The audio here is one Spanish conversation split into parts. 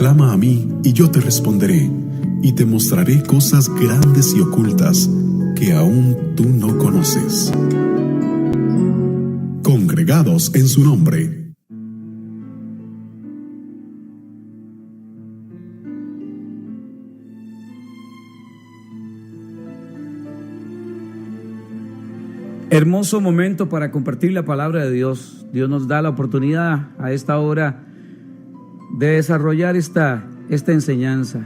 clama a mí y yo te responderé, y te mostraré cosas grandes y ocultas que aún tú no conoces. Congregados en su nombre. Hermoso momento para compartir la palabra de Dios. Dios nos da la oportunidad a esta hora de desarrollar esta enseñanza.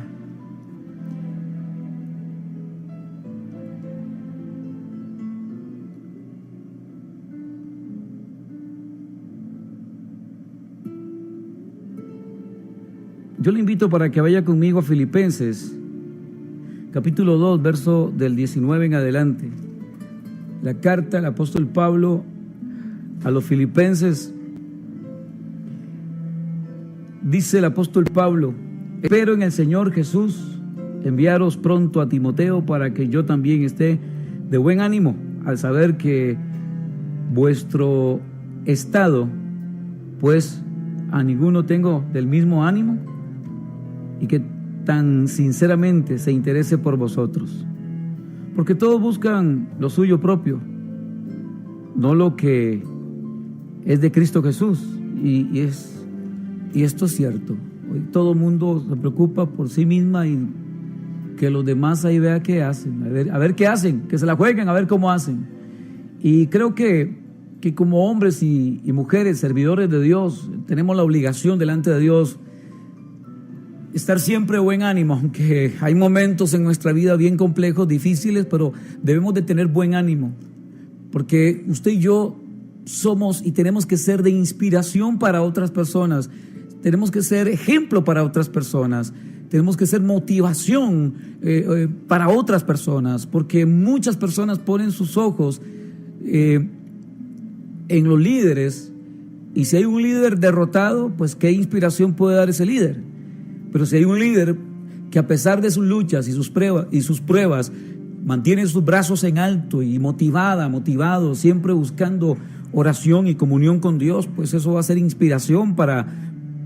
Yo le invito para que vaya conmigo a Filipenses, capítulo 2, verso del 19 en adelante. La carta del apóstol Pablo a los filipenses. Dice el apóstol Pablo: espero en el Señor Jesús enviaros pronto a Timoteo para que yo también esté de buen ánimo al saber que vuestro estado, pues a ninguno tengo del mismo ánimo, y que tan sinceramente se interese por vosotros. Porque todos buscan lo suyo propio, no lo que es de Cristo Jesús. Y esto es cierto. Hoy todo el mundo se preocupa por sí misma y que los demás ahí vean qué hacen, a ver qué hacen, que se la jueguen, a ver cómo hacen. Y creo que como hombres y mujeres, servidores de Dios, tenemos la obligación delante de Dios estar siempre de buen ánimo, aunque hay momentos en nuestra vida bien complejos, difíciles, pero debemos de tener buen ánimo, porque usted y yo somos y tenemos que ser de inspiración para otras personas, tenemos que ser ejemplo para otras personas, tenemos que ser motivación para otras personas, porque muchas personas ponen sus ojos en los líderes, y si hay un líder derrotado, pues qué inspiración puede dar ese líder. Pero si hay un líder que a pesar de sus luchas y sus pruebas mantiene sus brazos en alto y motivado, siempre buscando oración y comunión con Dios, pues eso va a ser inspiración para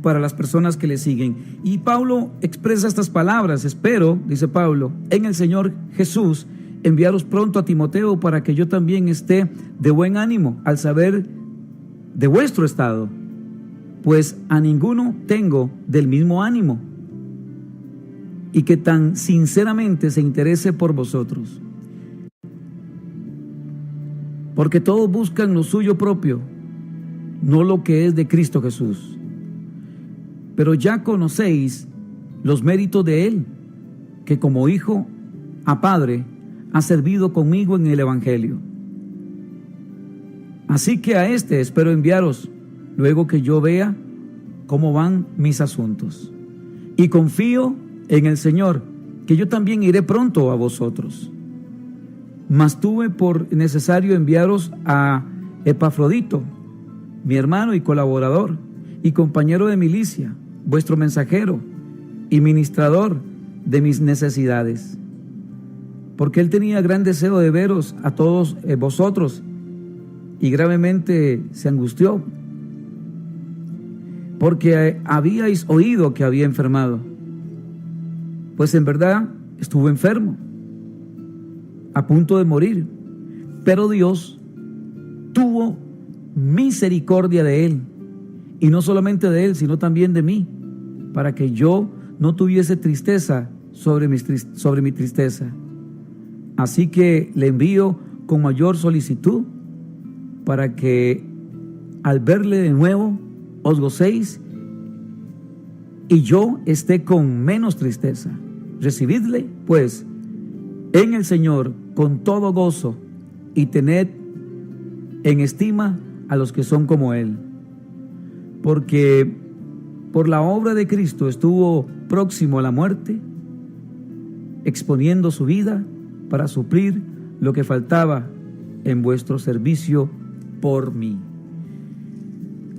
las personas que le siguen. Y Pablo expresa estas palabras: espero, dice Pablo, en el Señor Jesús enviaros pronto a Timoteo para que yo también esté de buen ánimo al saber de vuestro estado, pues a ninguno tengo del mismo ánimo, y que tan sinceramente se interese por vosotros. Porque todos buscan lo suyo propio, no lo que es de Cristo Jesús. Pero ya conocéis los méritos de Él, que como hijo a padre ha servido conmigo en el Evangelio. Así que a este espero enviaros, luego que yo vea cómo van mis asuntos. Y confío en el Señor, que yo también iré pronto a vosotros. Mas tuve por necesario enviaros a Epafrodito, mi hermano y colaborador, y compañero de milicia, vuestro mensajero y ministrador de mis necesidades. Porque él tenía gran deseo de veros a todos vosotros, y gravemente se angustió, porque habíais oído que había enfermado. Pues en verdad estuvo enfermo, a punto de morir, pero Dios tuvo misericordia de él, y no solamente de él, sino también de mí, para que yo no tuviese tristeza sobre mi tristeza. Así que le envío con mayor solicitud, para que al verle de nuevo os gocéis y yo esté con menos tristeza. Recibidle, pues, en el Señor con todo gozo, y tened en estima a los que son como Él. Porque por la obra de Cristo estuvo próximo a la muerte, exponiendo su vida para suplir lo que faltaba en vuestro servicio por mí.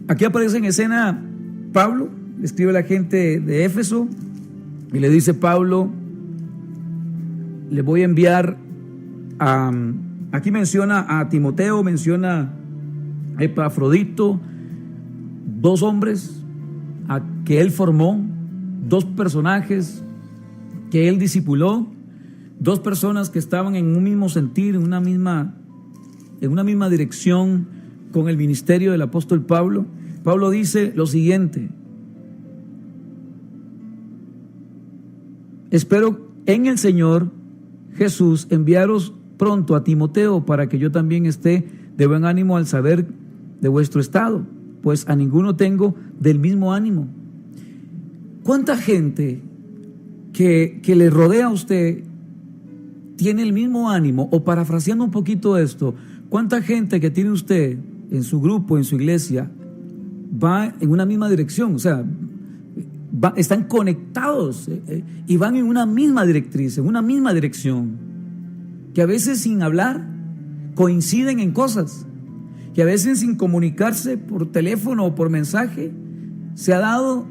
Aquí aparece en escena Pablo, le escribe a la gente de Éfeso y le dice: Pablo, le voy a enviar aquí menciona a Timoteo, menciona a Epafrodito, dos hombres a que él formó dos personajes que él discipuló, dos personas que estaban en un mismo sentir, en una misma dirección con el ministerio del apóstol Pablo. Pablo dice lo siguiente: espero en el Señor Jesús enviaros pronto a Timoteo para que yo también esté de buen ánimo al saber de vuestro estado, pues a ninguno tengo del mismo ánimo. ¿Cuánta gente que le rodea a usted tiene el mismo ánimo? O parafraseando un poquito esto, ¿cuánta gente que tiene usted en su grupo, en su iglesia, va en una misma dirección? O sea, están conectados y van en una misma directriz, en una misma dirección, que a veces sin hablar coinciden en cosas, que a veces sin comunicarse por teléfono o por mensaje se ha dado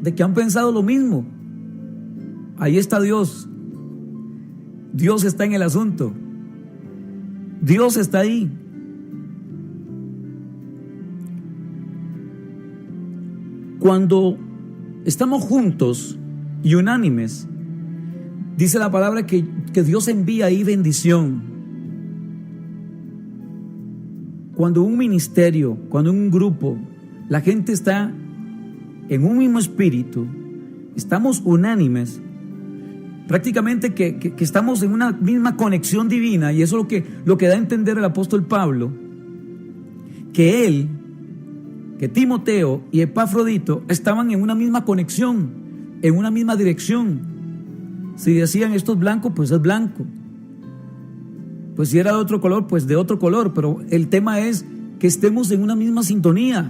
de que han pensado lo mismo. Ahí está Dios. Dios está en el asunto. Dios está ahí. Cuando estamos juntos y unánimes, dice la palabra que Dios envía ahí bendición. Cuando un ministerio, cuando un grupo, la gente está en un mismo espíritu, estamos unánimes, prácticamente que estamos en una misma conexión divina, y eso es lo que da a entender el apóstol Pablo, que Timoteo y Epafrodito estaban en una misma conexión, en una misma dirección. Si decían esto es blanco, pues es blanco. Pues si era de otro color, pues de otro color. Pero el tema es que estemos en una misma sintonía,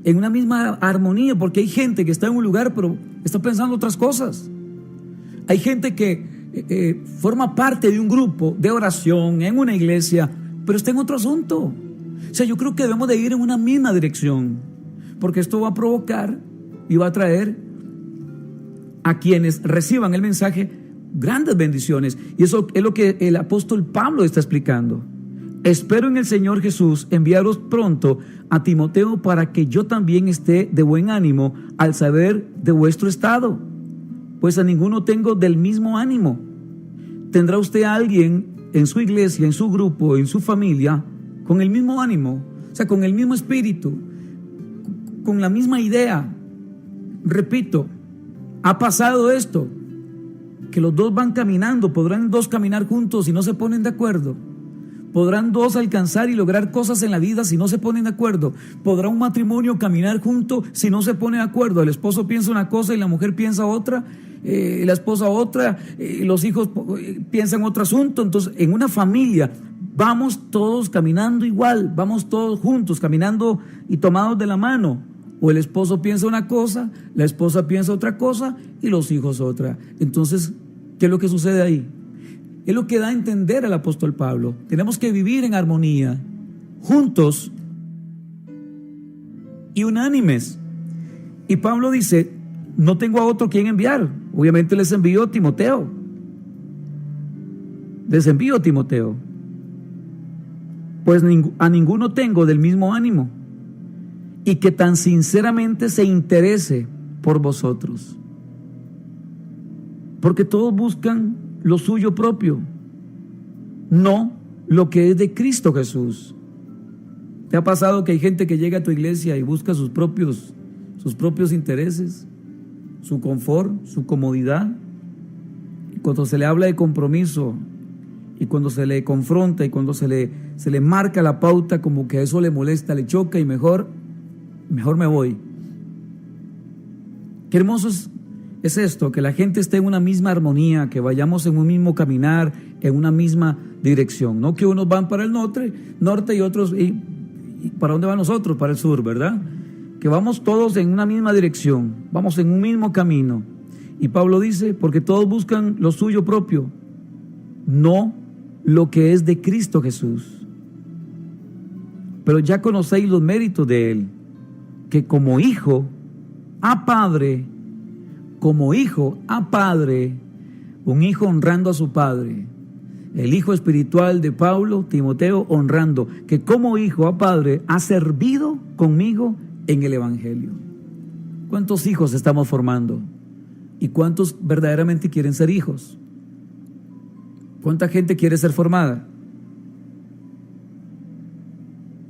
en una misma armonía, porque hay gente que está en un lugar pero está pensando otras cosas. Hay gente que forma parte de un grupo de oración en una iglesia, pero está en otro asunto. O sea, yo creo que debemos de ir en una misma dirección, porque esto va a provocar y va a traer a quienes reciban el mensaje grandes bendiciones. Y eso es lo que el apóstol Pablo está explicando. Espero en el Señor Jesús enviaros pronto a Timoteo para que yo también esté de buen ánimo al saber de vuestro estado, pues a ninguno tengo del mismo ánimo. ¿Tendrá usted a alguien en su iglesia, en su grupo, en su familia, con el mismo ánimo? O sea, con el mismo espíritu, con la misma idea. Repito, ha pasado esto, que los dos van caminando. ¿Podrán dos caminar juntos si no se ponen de acuerdo? ¿Podrán dos alcanzar y lograr cosas en la vida si no se ponen de acuerdo? ¿Podrá un matrimonio caminar junto si no se pone de acuerdo? El esposo piensa una cosa y la mujer piensa otra, la esposa otra, los hijos piensan otro asunto. Entonces, en una familia vamos todos caminando igual, vamos todos juntos caminando y tomados de la mano. O el esposo piensa una cosa, la esposa piensa otra cosa y los hijos otra. Entonces, ¿qué es lo que sucede ahí? Es lo que da a entender el apóstol Pablo. Tenemos que vivir en armonía, juntos y unánimes. Y Pablo dice, no tengo a otro quien enviar. Obviamente les envío a Timoteo. Les envío a Timoteo. Pues a ninguno tengo del mismo ánimo, y que tan sinceramente se interese por vosotros. Porque todos buscan lo suyo propio, no lo que es de Cristo Jesús. ¿Te ha pasado que hay gente que llega a tu iglesia y busca sus propios intereses, su confort, su comodidad? Y cuando se le habla de compromiso, y cuando se le confronta, y cuando se le marca la pauta, como que eso le molesta, le choca, y mejor me voy. Qué hermoso es esto, que la gente esté en una misma armonía, que vayamos en un mismo caminar, en una misma dirección. No que unos van para el norte y otros, y ¿para dónde van nosotros? Para el sur, ¿verdad? Que vamos todos en una misma dirección, vamos en un mismo camino. Y Pablo dice, porque todos buscan lo suyo propio, no lo que es de Cristo Jesús. Pero ya conocéis los méritos de Él, que como hijo a padre, un hijo honrando a su padre. El hijo espiritual de Pablo, Timoteo, honrando, que como hijo a padre ha servido conmigo en el evangelio. ¿Cuántos hijos estamos formando? ¿Y cuántos verdaderamente quieren ser hijos? ¿Cuánta gente quiere ser formada?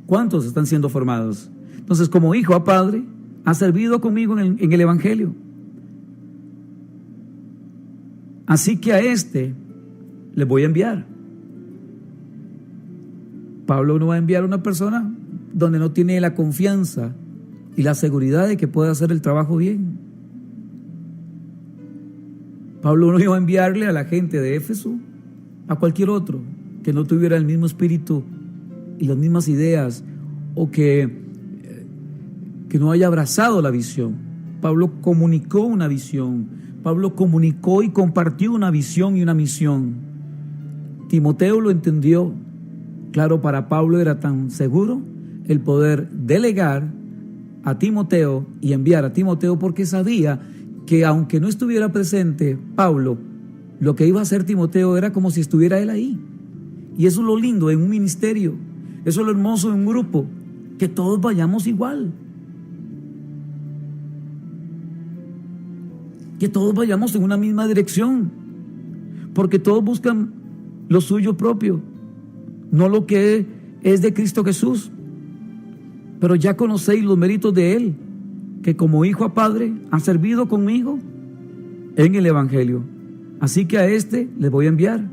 ¿Cuántos están siendo formados? Entonces, como hijo a padre, ha servido conmigo en el Evangelio. Así que a este le voy a enviar. Pablo no va a enviar a una persona donde no tiene la confianza y la seguridad de que pueda hacer el trabajo bien. Pablo no iba a enviarle a la gente de Éfeso a cualquier otro que no tuviera el mismo espíritu y las mismas ideas, o que no haya abrazado la visión. Pablo comunicó una visión. Pablo comunicó y compartió una visión y una misión. Timoteo lo entendió. Claro, para Pablo era tan seguro el poder delegar a Timoteo y enviar a Timoteo, porque sabía que aunque no estuviera presente Pablo, lo que iba a hacer Timoteo era como si estuviera él ahí. Y eso es lo lindo en un ministerio, eso es lo hermoso en un grupo, que todos vayamos igual, que todos vayamos en una misma dirección, porque todos buscan lo suyo propio, no lo que es de Cristo Jesús. Pero ya conocéis los méritos de Él, que como hijo a padre ha servido conmigo en el Evangelio. Así que a este le voy a enviar,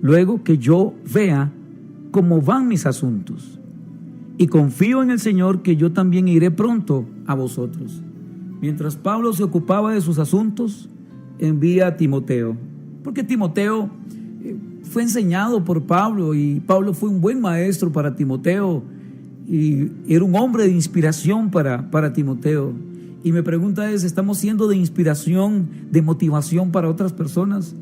luego que yo vea cómo van mis asuntos. Y confío en el Señor que yo también iré pronto a vosotros. Mientras Pablo se ocupaba de sus asuntos, envía a Timoteo, porque Timoteo fue enseñado por Pablo, y Pablo fue un buen maestro para Timoteo, y era un hombre de inspiración para Timoteo. Y mi pregunta es, ¿estamos siendo de inspiración, de motivación para otras personas?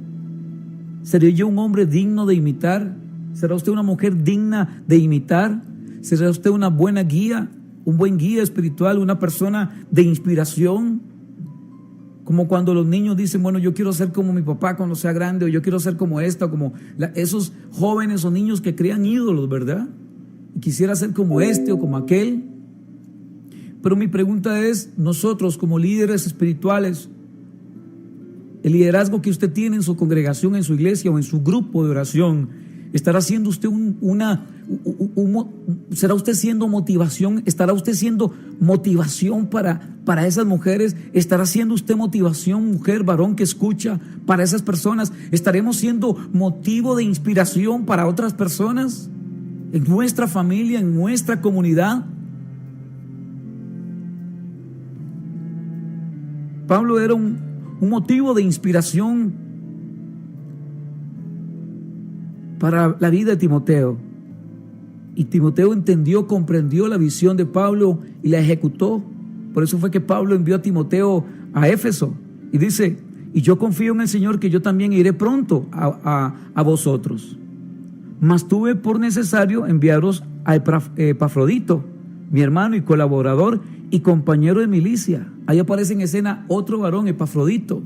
¿Seré yo un hombre digno de imitar? ¿Será usted una mujer digna de imitar? ¿Será usted una buena guía, un buen guía espiritual, una persona de inspiración? Como cuando los niños dicen, bueno, yo quiero ser como mi papá cuando sea grande, o yo quiero ser como esta, o como esos jóvenes o niños que crean ídolos, ¿verdad? Y quisiera ser como este o como aquel. Pero mi pregunta es, nosotros como líderes espirituales, el liderazgo que usted tiene en su congregación, en su iglesia o en su grupo de oración, ¿estará siendo usted será usted siendo motivación? ¿Estará usted siendo motivación para esas mujeres? ¿Estará siendo usted motivación, mujer, varón que escucha, para esas personas? ¿Estaremos siendo motivo de inspiración para otras personas? En nuestra familia, en nuestra comunidad. Pablo era un motivo de inspiración para la vida de Timoteo. Y Timoteo entendió, comprendió la visión de Pablo y la ejecutó. Por eso fue que Pablo envió a Timoteo a Éfeso. Y dice, y yo confío en el Señor que yo también iré pronto a vosotros. Mas tuve por necesario enviaros a Epafrodito, mi hermano y colaborador y compañero de milicia. Ahí aparece en escena otro varón, Epafrodito.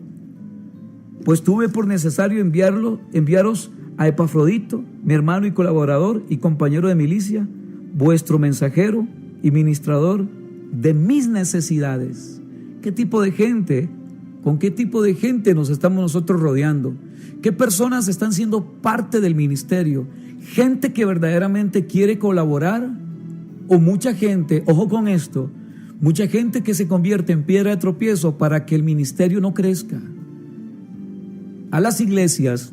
Pues tuve por necesario enviaros a Epafrodito, mi hermano y colaborador y compañero de milicia, vuestro mensajero y ministrador de mis necesidades. ¿Qué tipo de gente? ¿Con qué tipo de gente nos estamos nosotros rodeando? ¿Qué personas están siendo parte del ministerio? ¿Gente que verdaderamente quiere colaborar? ¿O mucha gente, ojo con esto, mucha gente que se convierte en piedra de tropiezo para que el ministerio no crezca? A las iglesias,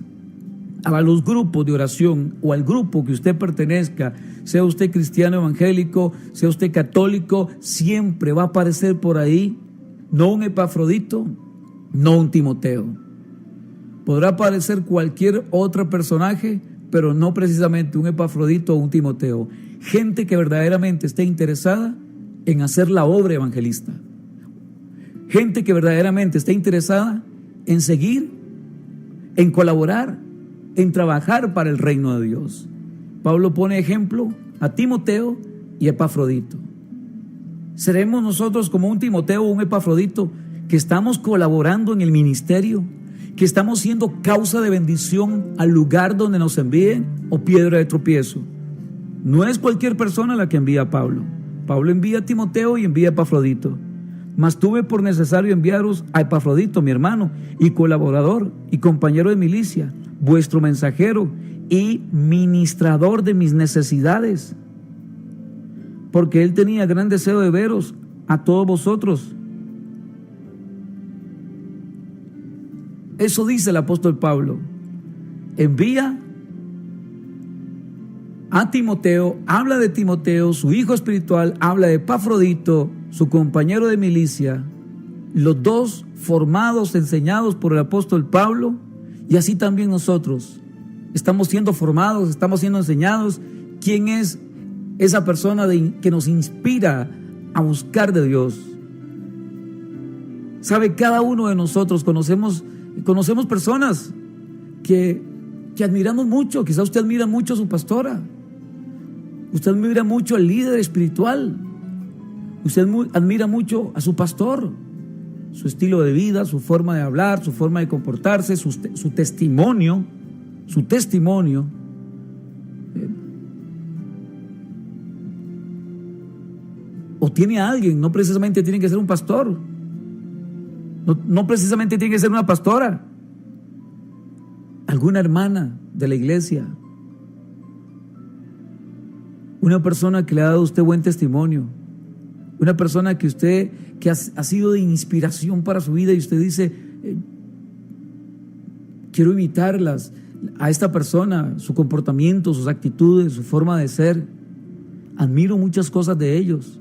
a los grupos de oración o al grupo que usted pertenezca, sea usted cristiano evangélico, sea usted católico, siempre va a aparecer por ahí no un Epafrodito, no un Timoteo. Podrá aparecer cualquier otro personaje, pero no precisamente un Epafrodito o un Timoteo. Gente que verdaderamente esté interesada en hacer la obra evangelista. Gente que verdaderamente esté interesada en seguir, en colaborar, en trabajar para el reino de Dios. Pablo pone ejemplo a Timoteo y Epafrodito. ¿Seremos nosotros como un Timoteo o un Epafrodito que estamos colaborando en el ministerio, que estamos siendo causa de bendición al lugar donde nos envíen, o piedra de tropiezo? No es cualquier persona la que envía a Pablo. Pablo envía a Timoteo y envía a Epafrodito. Mas tuve por necesario enviaros a Epafrodito, mi hermano, y colaborador, y compañero de milicia, vuestro mensajero y ministrador de mis necesidades, porque él tenía gran deseo de veros a todos vosotros. Eso dice el apóstol Pablo. Envía a Timoteo, habla de Timoteo, su hijo espiritual, habla de Epafrodito, su compañero de milicia, los dos formados, enseñados por el apóstol Pablo, y así también nosotros estamos siendo formados, estamos siendo enseñados. ¿Quién es esa persona que nos inspira a buscar de Dios? Sabe, cada uno de nosotros conocemos personas que admiramos mucho. Quizá usted admira mucho a su pastora, usted admira mucho al líder espiritual, usted admira mucho a su pastor, su estilo de vida, su forma de hablar, su forma de comportarse, su testimonio. O tiene a alguien, no precisamente tiene que ser un pastor, no precisamente tiene que ser una pastora, alguna hermana de la iglesia, una persona que le ha dado a usted buen testimonio, una persona que ha sido de inspiración para su vida, y usted dice, quiero imitarlas a esta persona, su comportamiento, sus actitudes, su forma de ser. Admiro muchas cosas de ellos.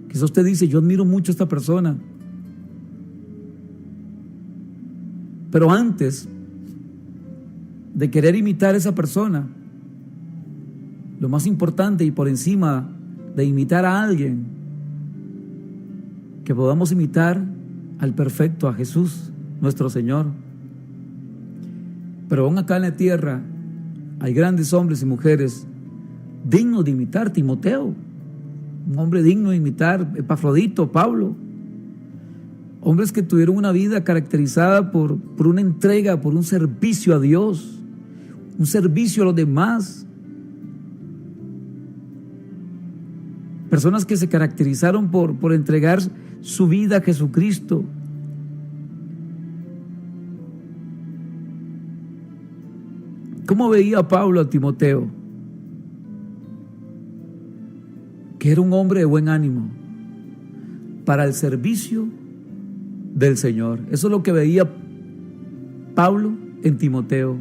Quizá usted dice, yo admiro mucho a esta persona. Pero antes de querer imitar a esa persona, lo más importante, y por encima de imitar a alguien, que podamos imitar al perfecto, a Jesús, nuestro Señor. Pero aún acá en la tierra hay grandes hombres y mujeres dignos de imitar. Timoteo, un hombre digno de imitar. Epafrodito, Pablo, hombres que tuvieron una vida caracterizada por una entrega, por un servicio a Dios, un servicio a los demás. Personas que se caracterizaron por entregar su vida a Jesucristo. ¿Cómo veía Pablo a Timoteo? Que era un hombre de buen ánimo para el servicio del Señor. Eso es lo que veía Pablo en Timoteo.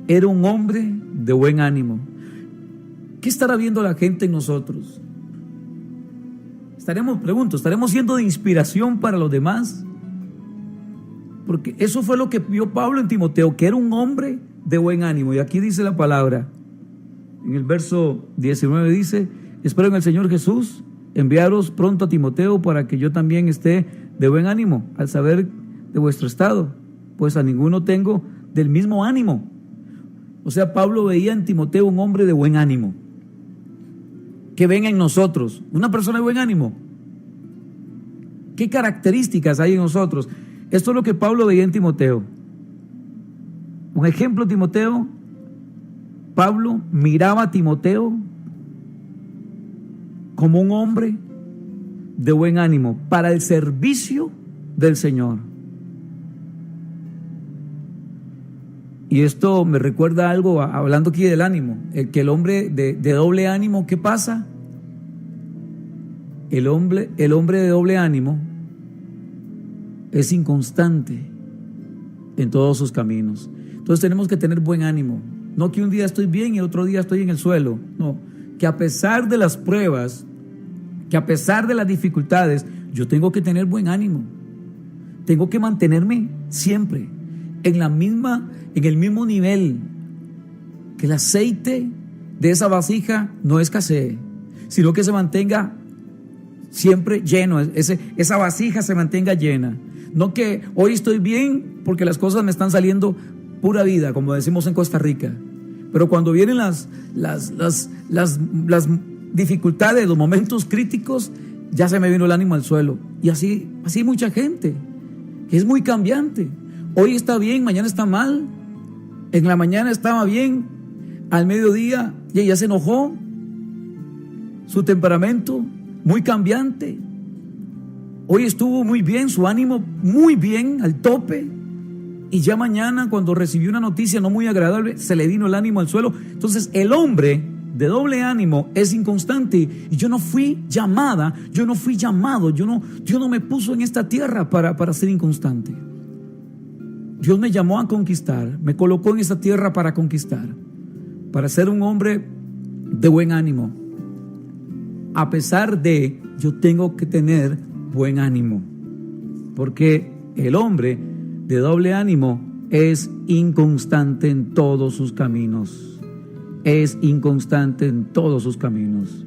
Era un hombre de buen ánimo. ¿Qué estará viendo la gente en nosotros? ¿Estaremos siendo de inspiración para los demás? Porque eso fue lo que vio Pablo en Timoteo, que era un hombre de buen ánimo. Y aquí dice la palabra, en el verso 19 dice, espero en el Señor Jesús enviaros pronto a Timoteo para que yo también esté de buen ánimo al saber de vuestro estado, pues a ninguno tengo del mismo ánimo. O sea, Pablo veía en Timoteo un hombre de buen ánimo. ¿Qué ven en nosotros? Una persona de buen ánimo. ¿Qué características hay en nosotros? Esto es lo que Pablo veía en Timoteo. Un ejemplo, Timoteo. Pablo miraba a Timoteo como un hombre de buen ánimo para el servicio del Señor. Y esto me recuerda algo, hablando aquí del ánimo, que el hombre de doble ánimo, ¿qué pasa? El hombre de doble ánimo es inconstante en todos sus caminos. Entonces tenemos que tener buen ánimo. No que un día estoy bien y otro día estoy en el suelo. No, que a pesar de las pruebas, que a pesar de las dificultades, yo tengo que tener buen ánimo. Tengo que mantenerme siempre en el mismo nivel, que el aceite de esa vasija no escasee, sino que se mantenga siempre lleno, esa vasija se mantenga llena. No que hoy estoy bien porque las cosas me están saliendo pura vida, como decimos en Costa Rica, pero cuando vienen las dificultades, los momentos críticos, ya se me vino el ánimo al suelo. Y así hay mucha gente que es muy cambiante. Hoy está bien, mañana está mal. En la mañana estaba bien, al mediodía ya se enojó. Su temperamento muy cambiante. Hoy estuvo muy bien, su ánimo muy bien, al tope. Y ya mañana, cuando recibió una noticia no muy agradable, se le vino el ánimo al suelo. Entonces el hombre de doble ánimo es inconstante. Y yo no fui llamada, yo no fui llamado, Dios no me puso en esta tierra para ser inconstante. Dios me llamó a conquistar, me colocó en esta tierra para conquistar, para ser un hombre de buen ánimo. A pesar de, yo tengo que tener buen ánimo, porque el hombre de doble ánimo es inconstante en todos sus caminos. Es inconstante en todos sus caminos.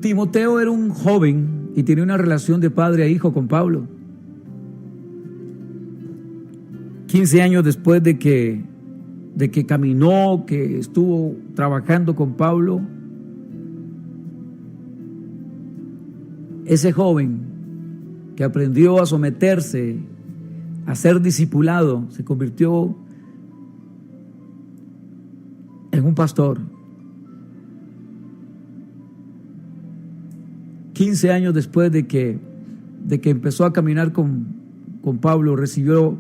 Timoteo era un joven y tenía una relación de padre a hijo con Pablo. 15 años después de que caminó, que estuvo trabajando con Pablo, ese joven que aprendió a someterse, a ser discipulado, se convirtió en un pastor. 15 años después de que empezó a caminar con Pablo, recibió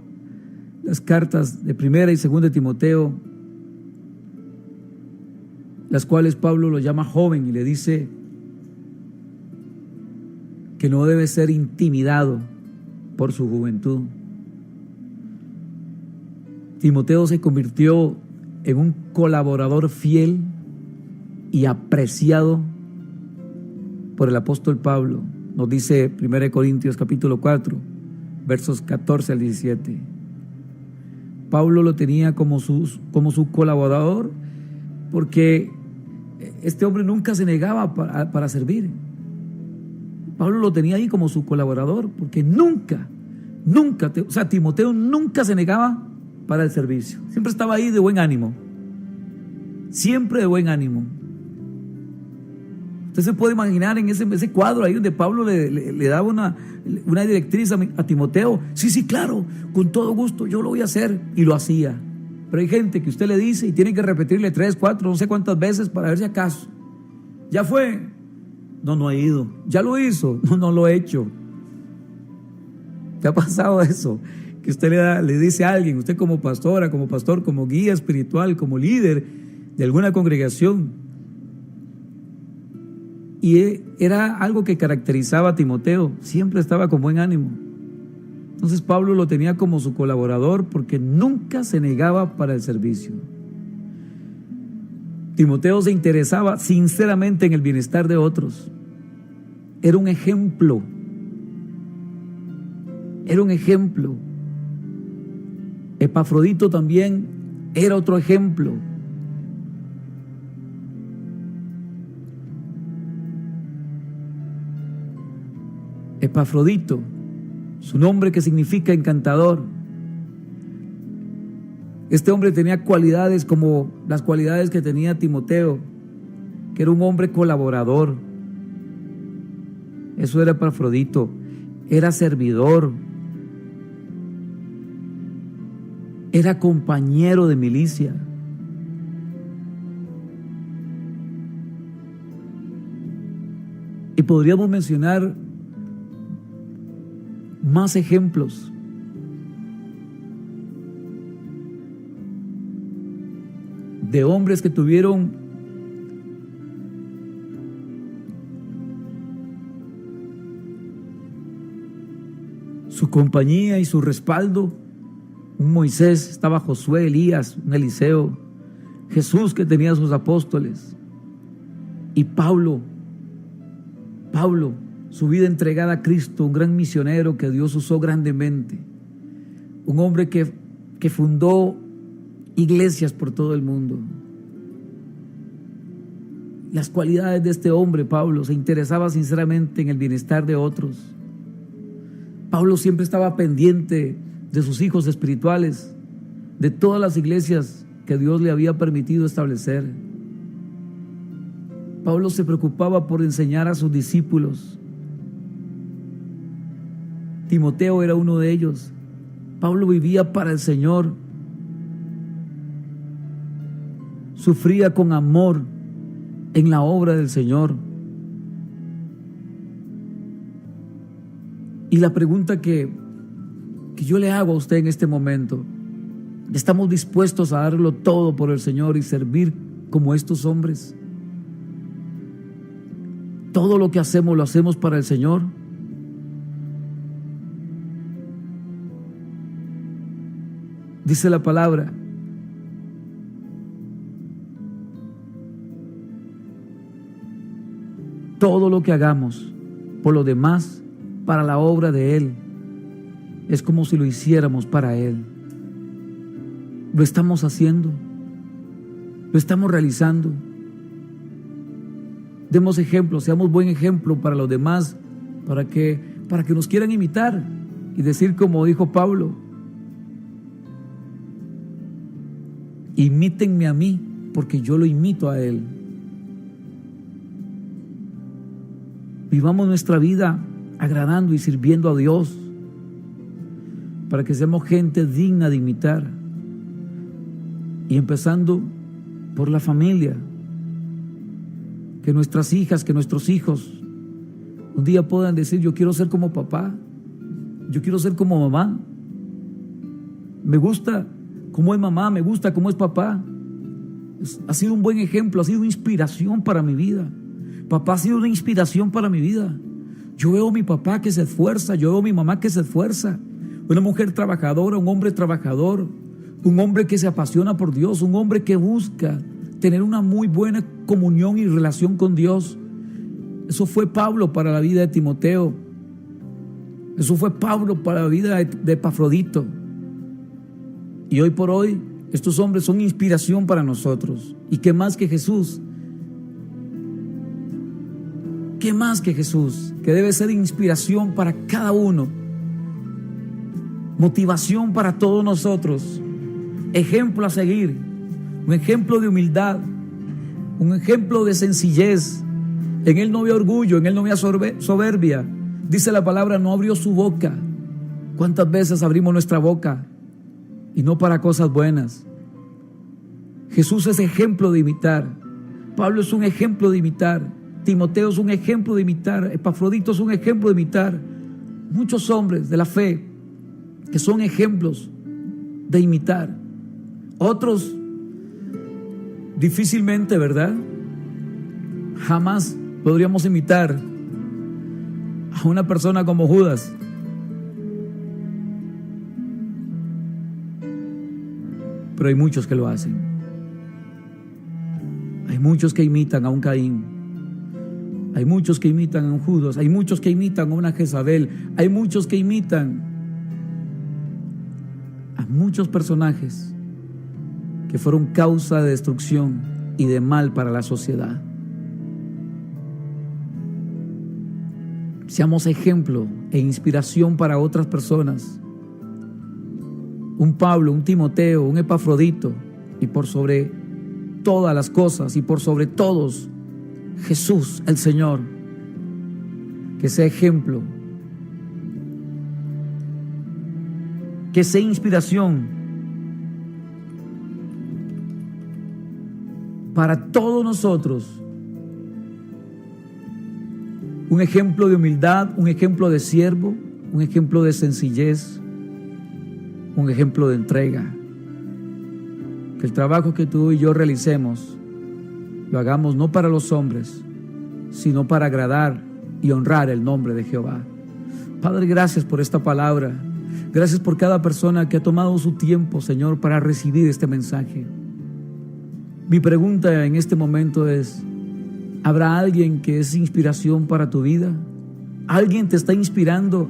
las cartas de primera y segunda de Timoteo, las cuales Pablo lo llama joven y le dice que no debe ser intimidado por su juventud. Timoteo se convirtió en un colaborador fiel y apreciado por el apóstol Pablo. Nos dice 1 Corintios capítulo 4, versos 14 al 17. Pablo lo tenía como su colaborador, porque este hombre nunca se negaba para servir. Pablo lo tenía ahí como su colaborador, porque Timoteo nunca se negaba para el servicio. Siempre estaba ahí de buen ánimo. Siempre de buen ánimo. Usted se puede imaginar en ese cuadro ahí donde Pablo le daba una directriz a Timoteo. Sí, claro, con todo gusto, yo lo voy a hacer. Y lo hacía. Pero hay gente que usted le dice y tiene que repetirle 3, 4, no sé cuántas veces para ver si acaso. ¿Ya fue? No ha ido. ¿Ya lo hizo? No lo he hecho. ¿Te ha pasado eso? Que usted le dice a alguien, usted como pastora, como pastor, como guía espiritual, como líder de alguna congregación. Y era algo que caracterizaba a Timoteo, siempre estaba con buen ánimo. Entonces Pablo lo tenía como su colaborador porque nunca se negaba para el servicio. Timoteo se interesaba sinceramente en el bienestar de otros. Era un ejemplo. Era un ejemplo. Epafrodito también era otro ejemplo. Epafrodito, su nombre que significa encantador. Este hombre tenía cualidades como las cualidades que tenía Timoteo, que era un hombre colaborador. Eso era Epafrodito, era servidor, era compañero de milicia. Y podríamos mencionar más ejemplos. De hombres que tuvieron su compañía y su respaldo. Un Moisés, estaba Josué, Elías, un Eliseo, Jesús que tenía a sus apóstoles, y Pablo, su vida entregada a Cristo, un gran misionero que Dios usó grandemente, un hombre que fundó iglesias por todo el mundo. Las cualidades de este hombre, Pablo, se interesaba sinceramente en el bienestar de otros. Pablo siempre estaba pendiente de sus hijos espirituales, de todas las iglesias que Dios le había permitido establecer. Pablo se preocupaba por enseñar a sus discípulos. Timoteo era uno de ellos. Pablo vivía para el Señor. Sufría con amor en la obra del Señor. Y la pregunta que yo le hago a usted en este momento: ¿estamos dispuestos a darlo todo por el Señor y servir como estos hombres? ¿Todo lo que hacemos lo hacemos para el Señor? Dice la palabra: todo lo que hagamos por lo demás para la obra de Él es como si lo hiciéramos para Él. ¿Lo estamos haciendo? ¿Lo estamos realizando? Demos ejemplo, seamos buen ejemplo para los demás, para que nos quieran imitar y decir como dijo Pablo: imítenme a mí, porque yo lo imito a Él. Vivamos nuestra vida agradando y sirviendo a Dios, para que seamos gente digna de imitar, y empezando por la familia. Que nuestras hijas, que nuestros hijos un día puedan decir: yo quiero ser como papá, yo quiero ser como mamá. Me gusta cómo es mamá, me gusta cómo es papá. Ha sido un buen ejemplo, ha sido inspiración para mi vida. Papá ha sido una inspiración para mi vida. Yo veo a mi papá que se esfuerza, yo veo a mi mamá que se esfuerza. Una mujer trabajadora, un hombre trabajador, un hombre que se apasiona por Dios, un hombre que busca tener una muy buena comunión y relación con Dios. Eso fue Pablo para la vida de Timoteo. Eso fue Pablo para la vida de Epafrodito. Y hoy por hoy, estos hombres son inspiración para nosotros. ¿Y qué más que Jesús? ¿Qué más que Jesús? Que debe ser inspiración para cada uno. Motivación para todos nosotros. Ejemplo a seguir. Un ejemplo de humildad, un ejemplo de sencillez. En Él no había orgullo, en Él no había soberbia. Dice la palabra: no abrió su boca. ¿Cuántas veces abrimos nuestra boca y no para cosas buenas? Jesús es ejemplo de imitar. Pablo es un ejemplo de imitar. Timoteo es un ejemplo de imitar. Epafrodito es un ejemplo de imitar. Muchos hombres de la fe que son ejemplos de imitar. Otros difícilmente, ¿verdad? Jamás podríamos imitar a una persona como Judas. Pero hay muchos que lo hacen. Hay muchos que imitan a un Caín. Hay muchos que imitan a un Judas. Hay muchos que imitan a una Jezabel. Hay muchos que imitan a muchos personajes que fueron causa de destrucción y de mal para la sociedad. Seamos ejemplo e inspiración para otras personas. Un Pablo, un Timoteo, un Epafrodito, y por sobre todas las cosas y por sobre todos, Jesús el Señor. Que sea ejemplo, que sea inspiración para todos nosotros. Un ejemplo de humildad, un ejemplo de siervo, un ejemplo de sencillez, un ejemplo de entrega. Que el trabajo que tú y yo realicemos lo hagamos no para los hombres, sino para agradar y honrar el nombre de Jehová. Padre, gracias por esta palabra. Gracias por cada persona que ha tomado su tiempo, Señor, para recibir este mensaje. Mi pregunta en este momento es: ¿habrá alguien que es inspiración para tu vida? ¿Alguien te está inspirando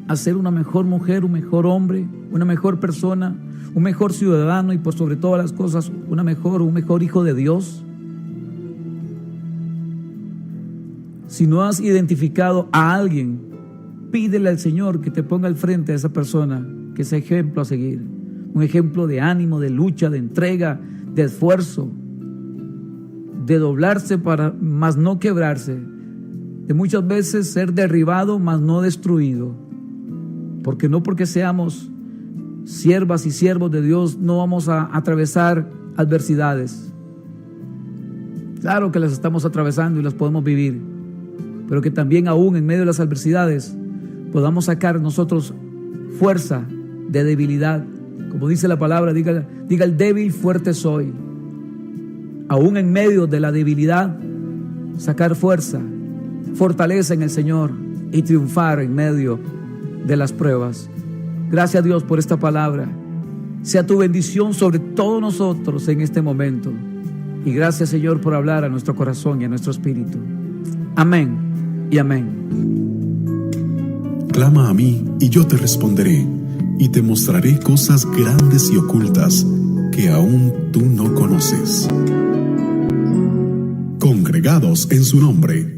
a ser una mejor mujer, un mejor hombre, una mejor persona, un mejor ciudadano y por sobre todas las cosas un mejor hijo de Dios? Si no has identificado a alguien, pídele al Señor que te ponga al frente a esa persona, que sea ejemplo a seguir. Un ejemplo de ánimo, de lucha, de entrega, de esfuerzo, de doblarse para más no quebrarse, de muchas veces ser derribado más no destruido, porque no porque seamos siervas y siervos de Dios no vamos a atravesar adversidades. Claro que las estamos atravesando y las podemos vivir, pero que también aún en medio de las adversidades podamos sacar nosotros fuerza de debilidad. Como dice la palabra, diga el débil, fuerte soy. Aún en medio de la debilidad, sacar fuerza, fortaleza en el Señor y triunfar en medio de las pruebas. Gracias a Dios por esta palabra. Sea tu bendición sobre todos nosotros en este momento. Y gracias, Señor, por hablar a nuestro corazón y a nuestro espíritu. Amén y amén. Clama a mí y yo te responderé, y te mostraré cosas grandes y ocultas que aún tú no conoces. Congregados en su nombre,